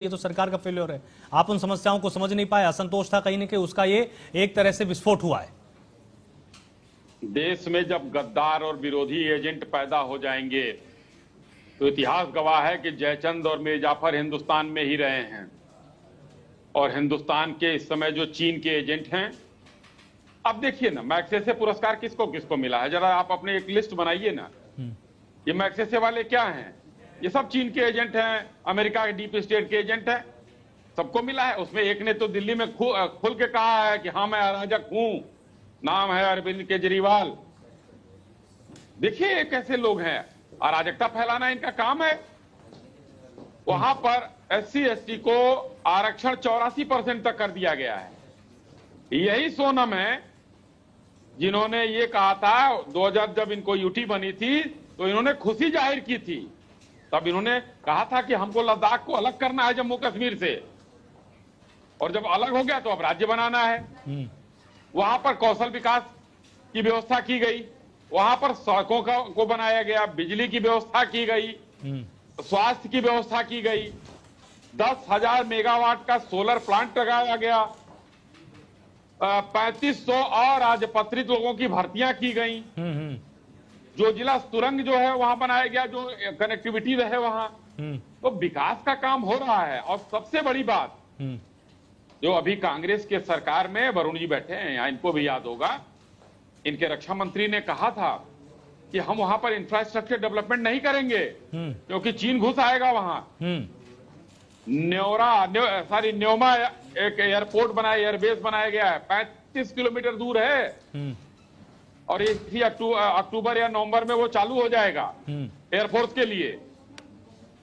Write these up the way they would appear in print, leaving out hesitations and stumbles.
ये तो सरकार का फेल्योर है। आप उन समस्याओं को समझ नहीं पाए, असंतोष था कहीं न कहीं, उसका ये एक तरह से विस्फोट हुआ है। देश में जब गद्दार और विरोधी एजेंट पैदा हो जाएंगे तो इतिहास गवाह है कि जयचंद और मीर जाफर हिंदुस्तान में ही रहे हैं और हिंदुस्तान के इस समय जो चीन के एजेंट हैं। अब देखिए ना, मैग्सेसे पुरस्कार किसको किसको मिला है, जरा आप अपने एक लिस्ट बनाइए ना। ये मैग्सेसे वाले क्या हैं? ये सब चीन के एजेंट हैं, अमेरिका के डीप स्टेट के एजेंट हैं, सबको मिला है। उसमें एक ने तो दिल्ली में खुल के कहा है कि हाँ मैं अराजक हूं, नाम है अरविंद केजरीवाल। देखिए ये कैसे लोग हैं, अराजकता फैलाना इनका काम है। वहां पर SC ST को आरक्षण 84% तक कर दिया गया है। यही सोनम है जिन्होंने ये कहा था 2000 जब इनको यूटी बनी थी तो इन्होंने खुशी जाहिर की थी। तब इन्होंने कहा था कि हमको लद्दाख को अलग करना है जम्मू कश्मीर से, और जब अलग हो गया तो अब राज्य बनाना है। वहां पर कौशल विकास की व्यवस्था की गई, वहां पर सड़कों को बनाया गया, बिजली की व्यवस्था की गई, स्वास्थ्य की व्यवस्था की गई, 10,000 मेगावाट का सोलर प्लांट लगाया गया, 3500 और राजपत्रित लोगों की भर्तियां की गई, जो जिला सुरंग जो है वहां बनाया गया, जो कनेक्टिविटी रहे वहां। तो विकास का काम हो रहा है। और सबसे बड़ी बात, जो अभी कांग्रेस के सरकार में वरुण जी बैठे हैं यहाँ, इनको भी याद होगा, इनके रक्षा मंत्री ने कहा था कि हम वहां पर इंफ्रास्ट्रक्चर डेवलपमेंट नहीं करेंगे क्योंकि चीन घुस आएगा वहां। न्योमा एक एयरपोर्ट एयरबेस बनाया गया है, 35 किलोमीटर दूर है, और इसी अक्टूबर या नवंबर में वो चालू हो जाएगा एयरफोर्स के लिए।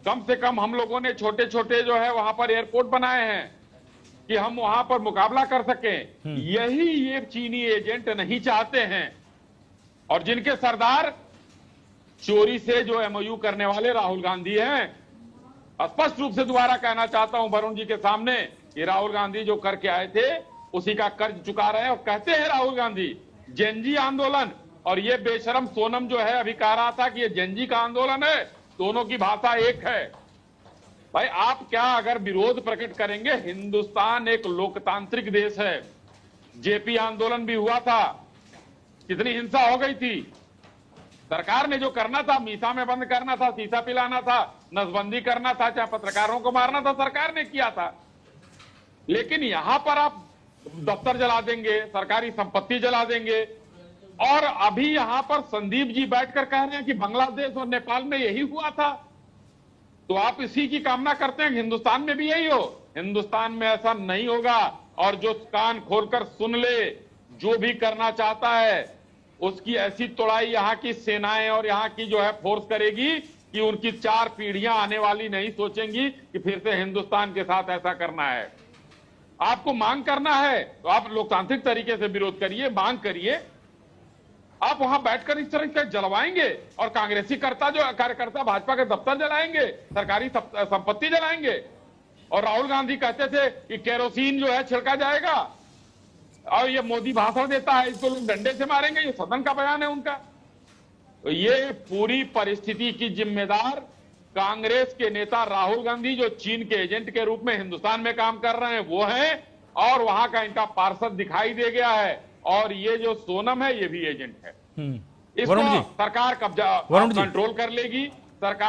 कम से कम हम लोगों ने छोटे छोटे जो है वहां पर एयरपोर्ट बनाए हैं कि हम वहां पर मुकाबला कर सकें। यही ये चीनी एजेंट नहीं चाहते हैं, और जिनके सरदार चोरी से जो MOU करने वाले राहुल गांधी हैं। स्पष्ट रूप से दोबारा कहना चाहता हूं वरुण जी के सामने कि राहुल गांधी जो करके आए थे उसी का कर्ज चुका रहे हैं। और कहते हैं राहुल गांधी जेनजी आंदोलन, और ये बेशरम सोनम जो है अभी कह रहा था कि ये जेनजी का आंदोलन है, दोनों की भाषा एक है। भाई आप क्या अगर विरोध प्रकट करेंगे, हिंदुस्तान एक लोकतांत्रिक देश है। JP आंदोलन भी हुआ था, कितनी हिंसा हो गई थी। सरकार ने जो करना था, मीसा में बंद करना था, शीशा पिलाना था, नसबंदी करना था, चाहे पत्रकारों को मारना था, सरकार ने किया था। लेकिन यहां पर आप दफ्तर जला देंगे, सरकारी संपत्ति जला देंगे। और अभी यहां पर संदीप जी बैठकर कह रहे हैं कि बांग्लादेश और नेपाल में यही हुआ था। तो आप इसी की कामना करते हैं कि हिंदुस्तान में भी यही हो। हिंदुस्तान में ऐसा नहीं होगा। और जो कान खोलकर सुन ले, जो भी करना चाहता है उसकी ऐसी तोड़ाई यहाँ की सेनाएं और यहाँ की जो है फोर्स करेगी कि उनकी 4 पीढ़ियां आने वाली नहीं सोचेंगी कि फिर से हिंदुस्तान के साथ ऐसा करना है। आपको मांग करना है तो आप लोकतांत्रिक तरीके से विरोध करिए, मांग करिए। आप वहां बैठकर इस तरह से जलवाएंगे और कांग्रेसी कार्यकर्ता भाजपा के दफ्तर जलाएंगे, सरकारी संपत्ति जलाएंगे। और राहुल गांधी कहते थे कि केरोसिन जो है छिड़का जाएगा, और ये मोदी भाषण देता है, इसको लोग डंडे से मारेंगे, ये सदन का बयान है उनका। तो ये पूरी परिस्थिति की जिम्मेदार कांग्रेस के नेता राहुल गांधी, जो चीन के एजेंट के रूप में हिंदुस्तान में काम कर रहे हैं, वो हैं। और वहां का इनका पार्षद दिखाई दे गया है। और ये जो सोनम है ये भी एजेंट है। इसको सरकार कब्जा कंट्रोल कर लेगी। सरकार